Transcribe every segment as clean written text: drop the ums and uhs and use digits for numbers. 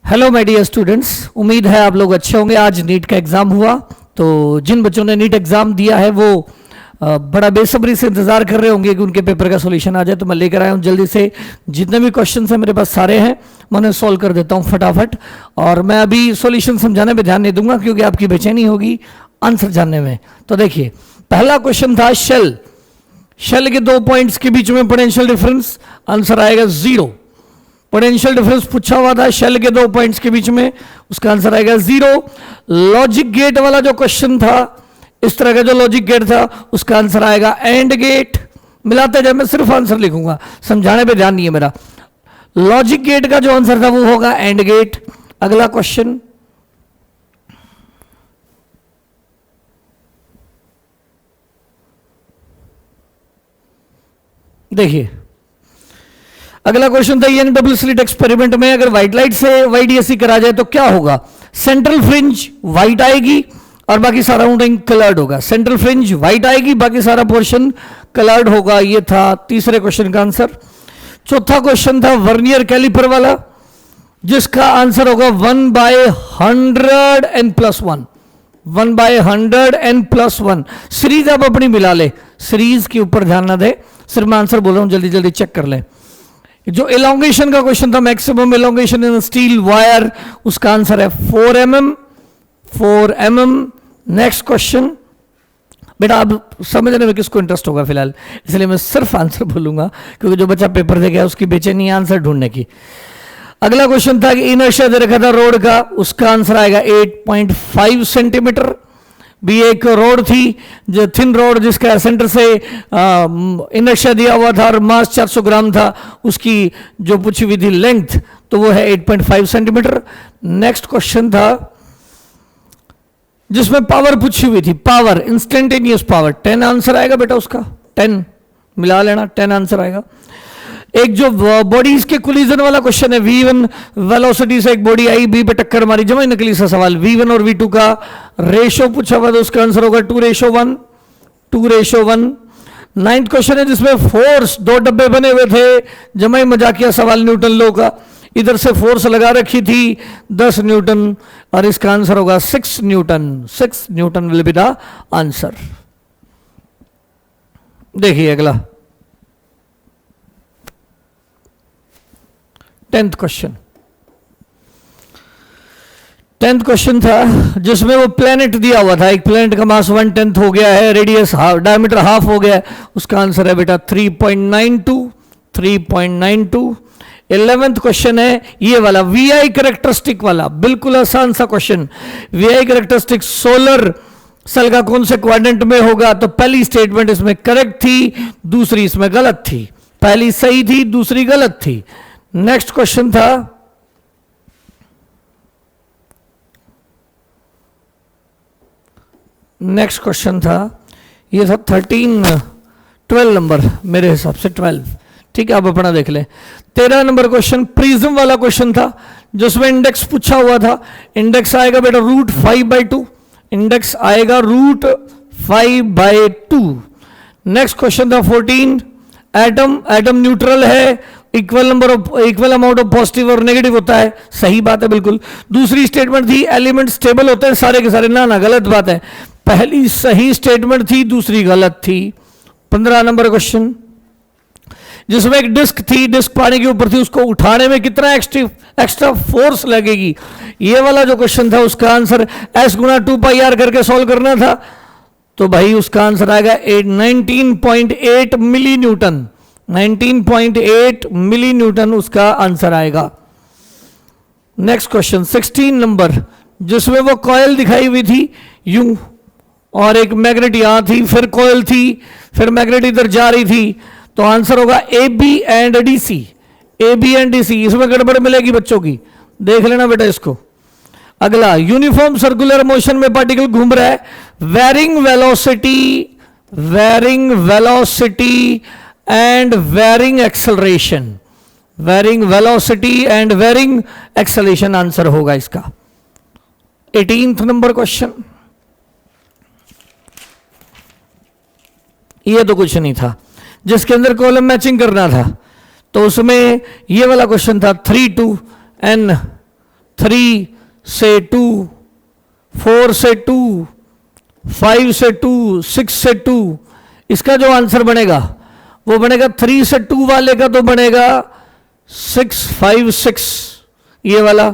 Hello my dear students, उम्मीद है आप लोग अच्छे होंगे। आज नीट का एग्ज़ाम हुआ, तो जिन बच्चों ने नीट एग्ज़ाम दिया है वो बड़ा बेसब्री से इंतज़ार कर रहे होंगे कि उनके पेपर का सॉल्यूशन आ जाए। तो मैं लेकर आया हूँ जल्दी से, जितने भी क्वेश्चन हैं मेरे पास सारे हैं, मैं उन्हें सॉल्व कर देता हूँ फटाफट। और मैं अभी सॉल्यूशन समझाने में ध्यान नहीं दूंगा क्योंकि आपकी बेचैनी होगी आंसर जानने में। तो देखिए, पहला क्वेश्चन था शेल के 2 पॉइंट्स के बीच में पोटेंशियल डिफरेंस, आंसर आएगा 0। पोटेंशियल डिफरेंस पूछा हुआ था शेल के 2 पॉइंट्स के बीच में, उसका आंसर आएगा 0। लॉजिक गेट वाला जो क्वेश्चन था, इस तरह का जो लॉजिक गेट था, उसका आंसर आएगा एंड गेट। मिलाते जाए, मैं सिर्फ आंसर लिखूंगा, समझाने पे ध्यान नहीं है मेरा। लॉजिक गेट का जो आंसर था वो होगा एंड गेट। अगला क्वेश्चन, देखिए अगला क्वेश्चन था यंग डबल स्लिट एक्सपेरिमेंट में अगर व्हाइट लाइट से वाईडीएससी करा जाए तो क्या होगा। सेंट्रल फ्रिंज व्हाइट आएगी और बाकी सारा राउंडिंग कलर्ड होगा। सेंट्रल फ्रिंज व्हाइट आएगी, बाकी सारा पोर्शन कलर्ड होगा। ये था तीसरे क्वेश्चन का आंसर। चौथा क्वेश्चन था वर्नियर कैलिपर वाला, जिसका आंसर होगा 1/100 n + 1। 1/100 n + 1। सीरीज आप अपनी मिला ले, सीरीज के ऊपर ध्यान ना दे, सिर्फ मैं आंसर बोल रहा हूं, जल्दी जल्दी चेक कर ले। जो एलोंगेशन का क्वेश्चन था, मैक्सिमम एलोंगेशन इन स्टील वायर, उसका आंसर है 4 mm। नेक्स्ट क्वेश्चन, बेटा आप समझने में किसको इंटरेस्ट होगा फिलहाल, इसलिए मैं सिर्फ आंसर बोलूंगा क्योंकि जो बच्चा पेपर दे गया उसकी बेचैनी आंसर ढूंढने की। अगला क्वेश्चन था कि इनर्शिया दे रखा था रोड का, उसका आंसर आएगा 8.5 सेंटीमीटर। भी एक रोड थी जो थिन रोड, जिसका सेंटर से इनर्शिया दिया हुआ था और मास 400 ग्राम था, उसकी जो पूछी हुई थी लेंथ, तो वो है 8.5 सेंटीमीटर। नेक्स्ट क्वेश्चन था जिसमें पावर पूछी हुई थी, पावर, इंस्टेंटेनियस पावर, 10 आंसर आएगा बेटा उसका, 10 मिला लेना, 10 आंसर आएगा। एक जो बॉडीज के कोलिजन वाला क्वेश्चन है, V1 वेलोसिटी से एक बॉडी आई, बी पे टक्कर मारी, जमा नकली सा सवाल। V1 और V2 का रेशो पूछा हुआ तो उसका आंसर होगा 2:1। 2:1। 9th क्वेश्चन है जिसमें फोर्स, 2 डब्बे बने हुए थे, जमा मजाकिया सवाल न्यूटन लॉ का। इधर से फोर्स लगा रखी थी 10 न्यूटन और इसका आंसर होगा 6 Newton. 6 Newton will be the answer. देखिए अगला 10th क्वेश्चन। 10th क्वेश्चन था जिसमें वो प्लेनेट दिया हुआ था, एक प्लेनेट का मास 1/10 हो गया है, रेडियस डायमीटर हाफ हो गया है, उसका आंसर है बेटा 3.92। 3.92। 11th क्वेश्चन है ये वाला, वीआई कैरेक्टरिस्टिक वाला, बिल्कुल आसान सा question. VI characteristic solar cell का कौन से क्वाड्रेंट में होगा, तो पहली स्टेटमेंट इसमें करेक्ट थी, दूसरी इसमें गलत थी। पहली सही थी, दूसरी गलत थी। नेक्स्ट क्वेश्चन था ये था 12 नंबर, मेरे हिसाब से 12, ठीक है, आप अपना देख लें। 13 नंबर क्वेश्चन प्रिज्म वाला क्वेश्चन था, जिसमें इंडेक्स पूछा हुआ था। इंडेक्स आएगा बेटा √5/2। इंडेक्स आएगा √5/2। नेक्स्ट क्वेश्चन था 14, एटम न्यूट्रल है, इक्वल अमाउंट ऑफ पॉजिटिव और नेगेटिव होता है, सही बात है बिल्कुल। दूसरी स्टेटमेंट थी एलिमेंट स्टेबल होते हैं सारे के सारे, ना गलत बात है। पहली सही स्टेटमेंट थी, दूसरी गलत थी। 15 नंबर क्वेश्चन, जिसमें एक डिस्क थी, डिस्क पानी के ऊपर थी, उसको उठाने में कितना एक्स्ट्रा फोर्स लगेगी, ये वाला जो क्वेश्चन था, उसका आंसर S × 2πr करके सॉल्व करना था। तो भाई उसका आंसर आएगा 19.8 मिली न्यूटन। 19.8 मिली न्यूटन उसका आंसर आएगा। नेक्स्ट क्वेश्चन 16 नंबर, जिसमें वो कॉयल दिखाई हुई थी यूं, और एक मैग्नेट यहां थी, फिर कॉयल थी, फिर मैग्नेट इधर जा रही थी, तो आंसर होगा AB and DC। AB and DC, इसमें गड़बड़ मिलेगी बच्चों की, देख लेना बेटा इसको। अगला, यूनिफॉर्म सर्कुलर मोशन में पार्टिकल घूम रहा है, varying velocity and varying acceleration. Varying velocity and varying acceleration answer होगा इसका। 18th नंबर क्वेश्चन, ये तो कुछ नहीं था, जिसके अंदर कॉलम मैचिंग करना था, तो उसमें ये वाला क्वेश्चन था 3 to n 3 से 2, 4 से 2, 5 से 2, 6 से 2, इसका जो आंसर बनेगा वो बनेगा 3 से 2 वाले का तो बनेगा 656 ये वाला,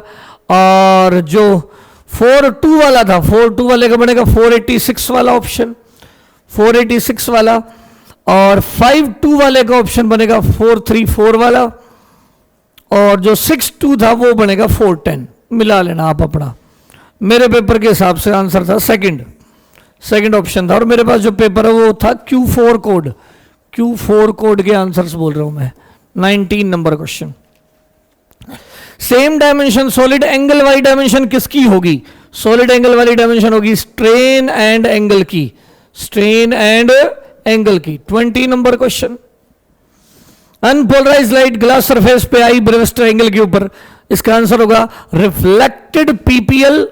और जो 4-2 वाला था 4-2 वाले का बनेगा 486 वाला ऑप्शन, 486 वाला, और 5-2 वाले का ऑप्शन बनेगा 434 वाला, और जो 6-2 था वो बनेगा 410। मिला लेना आप अपना। मेरे पेपर के हिसाब से आंसर था सेकंड ऑप्शन था, और मेरे पास जो पेपर है वो था Q4 कोड, Q4 कोड के आंसर्स बोल रहा हूं मैं। 19 number question. Same dimension solid angle वाली डायमेंशन किसकी होगी? सॉलिड एंगल वाली डायमेंशन होगी स्ट्रेन एंड एंगल की, स्ट्रेन एंड एंगल की। 20 number question. Unpolarised light glass surface पे आई ब्रेविस्टर एंगल के ऊपर, इसका आंसर होगा रिफ्लेक्टेड पीपीएल,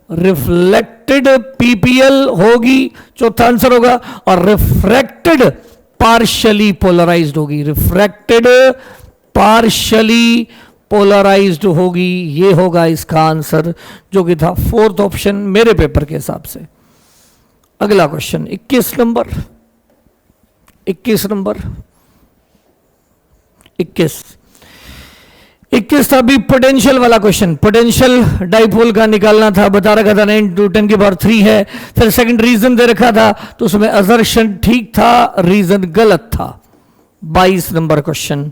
रिफ्लेक्टेड पीपीएल होगी, चौथा आंसर होगा, और रिफ्रैक्टेड पार्शियली पोलराइज्ड होगी, रिफ्रैक्टेड पार्शियली पोलराइज्ड होगी, ये होगा इसका आंसर, जो कि था 4th ऑप्शन मेरे पेपर के हिसाब से। अगला क्वेश्चन 21 नंबर, 21 नंबर, 21 था अभी पोटेंशियल वाला क्वेश्चन। पोटेंशियल डाइपोल का निकालना था, बता रखा था 9 × 10 की पावर 3 है। फिर सेकंड रीजन दे रखा था, तो उसमें असर्शन ठीक था, रीजन गलत था। 22 नंबर क्वेश्चन,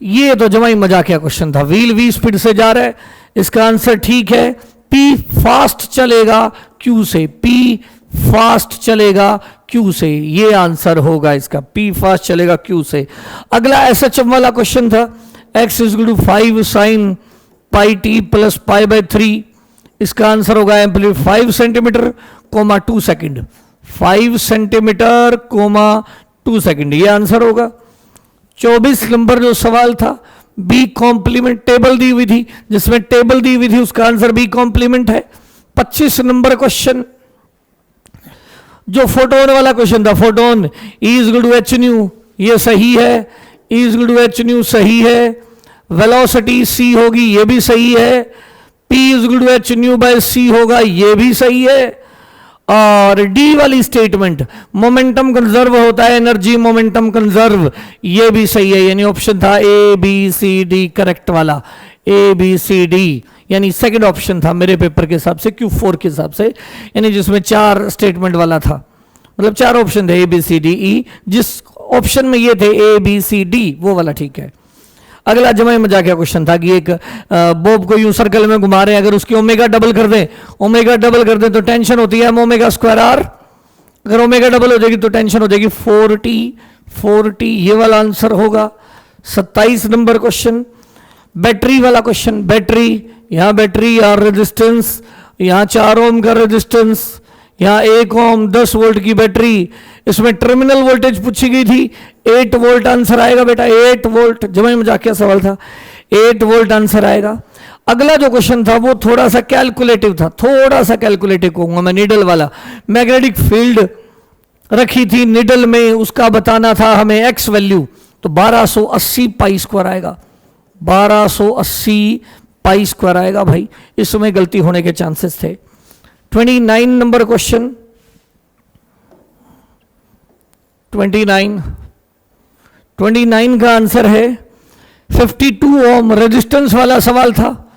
ये तो जमा ही मजाकिया क्वेश्चन था। व्हील V स्पीड से जा रहा है, इसका आंसर ठीक है, P फास्ट चलेगा Q से, P फास्ट चलेगा Q से, ये आंसर होगा इसका, P फास्ट चलेगा Q से। अगला SHM वाला क्वेश्चन था, x = 5 sin पाई t प्लस π/3, इसका आंसर होगा amplitude 5 centimetre, 2 second, 5 centimetre, 2 second, ये आंसर होगा। 24 नंबर जो सवाल था, बी कॉम्प्लीमेंट टेबल दी हुई थी, जिसमें टेबल दी हुई थी उसका आंसर बी कॉम्प्लीमेंट है। 25 नंबर क्वेश्चन, जो फोटोन वाला क्वेश्चन था, फोटोन E = h न्यू, ये सही है, E = h न्यू सही है। वेलोसिटी c होगी, ये भी सही है। P = h nu by c होगा, ये भी सही है। और डी वाली स्टेटमेंट, मोमेंटम कंजर्व होता है, एनर्जी मोमेंटम कंजर्व, ये भी सही है। यानी ऑप्शन था ABCD करेक्ट वाला, ABCD, यानी सेकंड ऑप्शन था मेरे पेपर के हिसाब से, Q4 के हिसाब से, यानी जिसमें 4 स्टेटमेंट वाला था, मतलब 4 ऑप्शन थे ABCDE, जिस ऑप्शन में ये थे ABCD वो वाला ठीक है। अगला जमा मजाकिया क्वेश्चन था कि एक बॉब को यूं सर्कल में घुमा रहे हैं, अगर उसकी ओमेगा डबल कर दें तो टेंशन होती है ओमेगा स्क्वायर आर, अगर ओमेगा डबल हो जाएगी तो टेंशन हो जाएगी 4t, ये वाला आंसर होगा। 27 नंबर क्वेश्चन, बैटरी वाला क्वेश्चन, बैटरी, यहां बैटरी, यहां रेजिस्टेंस, यहां 4 ओम का रेजिस्टेंस, यहां 1 ओम 10 वोल्ट की बैटरी, इसमें टर्मिनल वोल्टेज पूछी गई थी, 8 वोल्ट आंसर आएगा बेटा, 8 वोल्ट, जमा मजाकिया सवाल था, 8 वोल्ट आंसर आएगा। अगला जो क्वेश्चन था वो थोड़ा सा कैलकुलेटिव था, थोड़ा सा कैलकुलेटिव कहूंगा मैं, नीडल वाला, मैग्नेटिक फील्ड रखी थी निडल में, उसका बताना था हमें एक्स वैल्यू, तो 1280 पाई स्क्वायर आएगा, 1280 पाई स्क्वायर आएगा भाई, इसमें गलती होने के चांसेस थे। 29 नंबर क्वेश्चन, 29 का आंसर है 52 ओम, रेजिस्टेंस वाला सवाल था,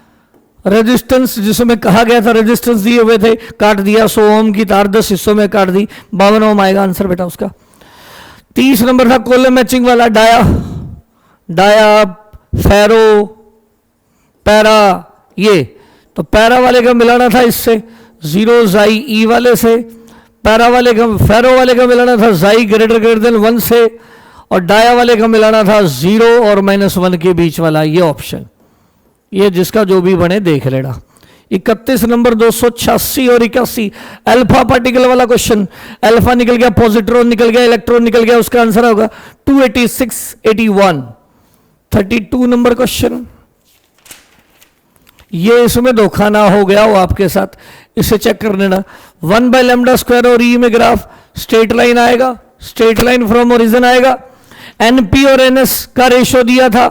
रेजिस्टेंस जिसमें कहा गया था, रेजिस्टेंस दिए हुए थे, काट दिया 100 ओम की तार 10 हिस्सों में काट दी, 52 ओम आएगा आंसर बेटा उसका। 30 नंबर था कॉलम मैचिंग वाला, डाया फेरो पैरा, ये तो पैरा वाले का मिलाना था इससे, 0 जाई ई वाले से, पैरा वाले का, फेरो वाले का मिलाना था जाई > 1 से, और डाया वाले का मिलाना था 0 और -1 के बीच वाला, ये ऑप्शन, ये जिसका जो भी बने देख लेना। 31 नंबर 286 और 81, अल्फा पार्टिकल वाला क्वेश्चन, अल्फा निकल गया, पॉजिट्रॉन निकल गया, इलेक्ट्रॉन निकल गया, उसका आंसर होगा 286, 81। 32 नंबर क्वेश्चन, ये इसमें धोखा ना हो गया हो आपके साथ, इसे चेक कर लेना। 1/λ² और ई में ग्राफ स्ट्रेट लाइन आएगा, स्ट्रेट लाइन फ्रॉम ओरिजिन आएगा, एनपी और एनएस का रेशो दिया था,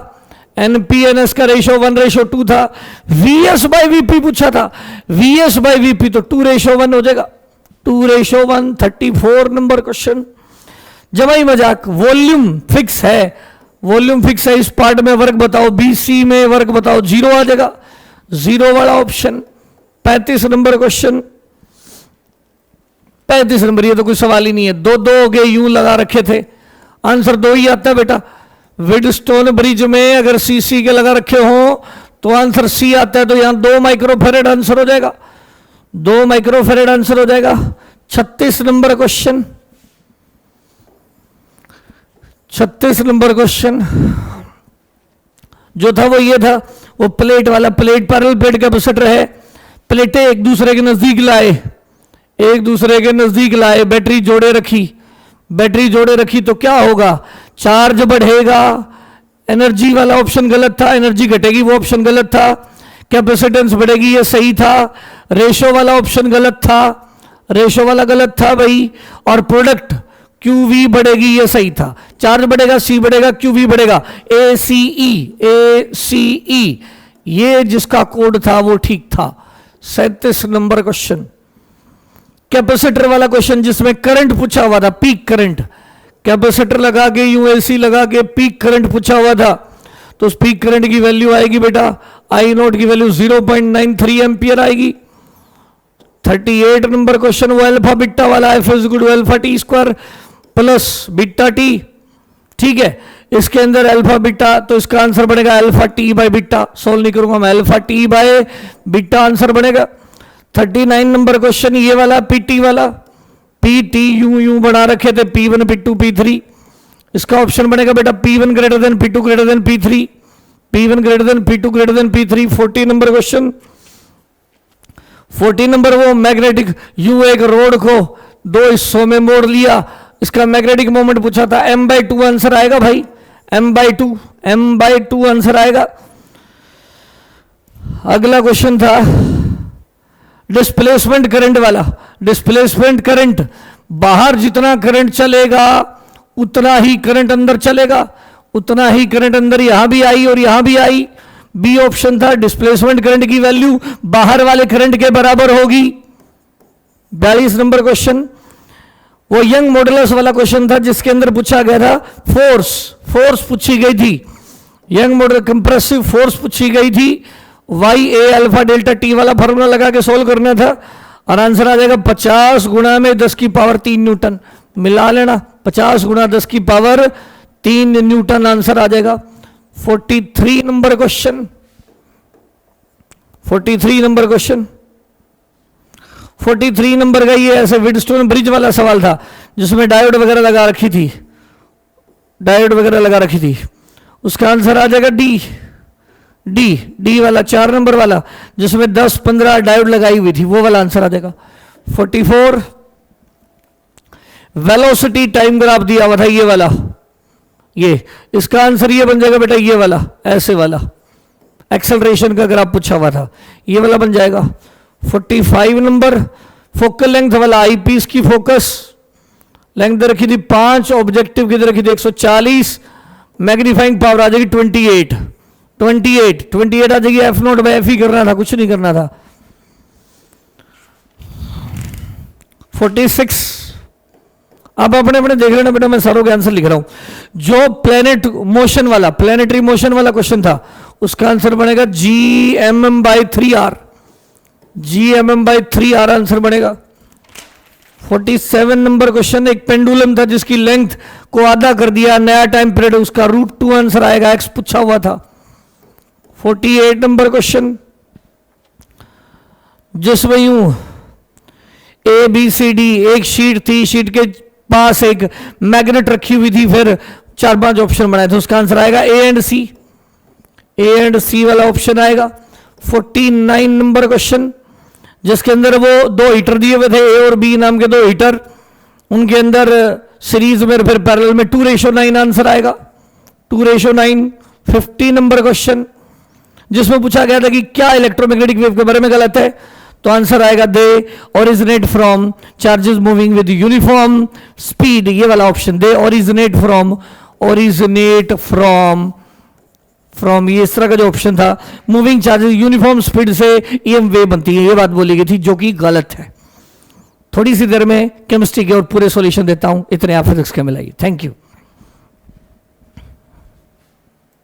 एनपीएनएस का रेशो 1:2 था। वीएस बाय वीपी पूछा था, वीएस बाय वीपी तो 2:1 हो जाएगा, 2:1। 34 नंबर क्वेश्चन, जमाई मजाक, वॉल्यूम फिक्स है, वॉल्यूम फिक्स है, इस पार्ट में वर्क बताओ, बीसी में वर्क बताओ, 0 आ जाएगा, 0 वाला ऑप्शन। 35 नंबर क्वेश्चन, 35 नंबर, ये तो कोई सवाल ही नहीं है, दो दो हो गए, यूं लगा रखे थे, आंसर 2 ही आता है बेटा। विडस्टोन ब्रिज में अगर सीसी के लगा रखे हो तो आंसर सी आता है, तो यहां 2 माइक्रोफेरेड आंसर हो जाएगा, 2 माइक्रोफेरेड आंसर हो जाएगा। 36 नंबर क्वेश्चन, 36 नंबर क्वेश्चन जो था वो ये था, वो प्लेट वाला, प्लेट पैरेलल प्लेट कैपेसिटर है, प्लेटें एक दूसरे के नजदीक लाए, एक दूसरे के नजदीक लाए, बैटरी जोड़े रखी, बैटरी जोड़े रखी तो क्या होगा, चार्ज बढ़ेगा, एनर्जी वाला ऑप्शन गलत था, एनर्जी घटेगी वो ऑप्शन गलत था, कैपेसिटेंस बढ़ेगी ये सही था, रेशो वाला ऑप्शन गलत था, रेशो वाला गलत था भाई, और प्रोडक्ट QV बढ़ेगी ये सही था, चार्ज बढ़ेगा, C बढ़ेगा, QV बढ़ेगा, ACE ये जिसका कोड था वो ठीक था। 37 नंबर क्वेश्चन, कैपेसिटर वाला क्वेश्चन जिसमें करंट पूछा हुआ था, पीक करंट, कैपेसिटर लगा के यूएलसी लगा के पीक करंट पूछा हुआ था, तो उस पीक करंट की वैल्यू आएगी बेटा, आई नोट की वैल्यू 0.93 एम्पियर आएगी। 38 नंबर क्वेश्चन, वो अल्फा बिट्टा वाला, F is good alpha T square plus beta T, ठीक है, इसके अंदर अल्फा बिट्टा, तो इसका आंसर बनेगा alpha T by beta, solve नहीं करूंगा मैं, alpha T by beta answer बनेगा। 39 नंबर क्वेश्चन, ये वाला पीटी वाला, पीटी यूं बना रखे थे, P1 P2 P3, इसका ऑप्शन बनेगा बेटा P1 greater than P2 greater than P3, P1 greater than P2 greater than P3। 40 number question, 40 number, वो मैग्नेटिक, यूं एक रोड को 2 हिस्सों में मोड़ लिया, इसका मैग्नेटिक मोमेंट पूछा था, m/2 आंसर आएगा भाई, m/2 आंसर आएगा। अगला क्वेश्चन था डिस्प्लेसमेंट करंट वाला, डिस्प्लेसमेंट करंट, बाहर जितना करंट चलेगा उतना ही करंट अंदर चलेगा, उतना ही करंट अंदर, यहां भी आई और यहां भी आई, बी ऑप्शन था, डिस्प्लेसमेंट करंट की वैल्यू बाहर वाले करंट के बराबर होगी। 42 नंबर क्वेश्चन, वो यंग मॉडुलस वाला क्वेश्चन था जिसके अंदर पूछा गया था फोर्स, फोर्स पूछी गई थी, यंग मॉडुलस कंप्रेसिव फोर्स पूछी गई थी, YA अल्फा डेल्टा टी वाला फॉर्मूला लगा के सोल्व करना था, और आंसर आ जाएगा 50 गुणा में 10 की पावर 3 न्यूटन, मिला लेना, 50 गुणा 10 की पावर 3 न्यूटन आंसर आ जाएगा। 43 number question, 43 number question, 43 number का ये ऐसे विडस्टोन ब्रिज वाला सवाल था जिसमें डायोड वगैरह लगा रखी थी, डायोड वगैरह लगा रखी थी, उसका आंसर आ जाएगा डी वाला, 4 नंबर वाला जिसमें 10-15 डायोड लगाई हुई थी, वो वाला आंसर आ जाएगा। 44 वेलोसिटी टाइम ग्राफ दिया हुआ था, ये वाला, ये इसका आंसर ये बन जाएगा बेटा, ये वाला, ऐसे वाला एक्सेलरेशन का ग्राफ पूछा हुआ था, ये वाला बन जाएगा। 45 नंबर, फोकल लेंथ वाला, आईपीस की फोकस लेंथ रखी थी 5, ऑब्जेक्टिव की रखी थी 140, मैग्नीफाइंग पावर आ जाएगी 28 आ जाएगी, एफ नोट बाय एफ ही करना था, कुछ नहीं करना था। 46, अब अपने अपने देख लेना बेटा, मैं सारों के आंसर लिख रहा हूं। जो प्लेनेट मोशन वाला, प्लेनेटरी मोशन वाला क्वेश्चन था, उसका आंसर बनेगा GMM/3R, GMM/3R आंसर बनेगा। 47 नंबर क्वेश्चन, एक पेंडुलम था जिसकी लेंथ को आधा कर दिया, नया टाइम पीरियड, उसका √2 आंसर आएगा, एक्स पूछा हुआ था। 48 नंबर क्वेश्चन, जिसमें यूं ABCD एक शीट थी, शीट के पास एक मैग्नेट रखी हुई थी, फिर 4-5 ऑप्शन बनाए थे, उसका आंसर आएगा A एंड सी वाला ऑप्शन आएगा। 49 नंबर क्वेश्चन, जिसके अंदर वो 2 हीटर दिए हुए थे, A और B नाम के 2 हीटर, उनके अंदर सीरीज में फिर पैरेलल में 2:9 आंसर आएगा, 2:9। 50 नंबर क्वेश्चन, जिसमें पूछा गया था कि क्या इलेक्ट्रोमैग्नेटिक वेव के बारे में गलत है, तो आंसर आएगा they originate from charges moving with uniform speed, ये वाला option, they originate from from, ये इस तरह का जो ऑप्शन था, मूविंग चार्जेस यूनिफॉर्म स्पीड से ईएम वेव बनती है, ये बात बोली गई थी जो कि गलत है। थोड़ी सी देर में केमिस्ट्री के और पूरे सॉल्यूशन देता हूं, इतने आप फिजिक्स के मिलाइए। Thank you.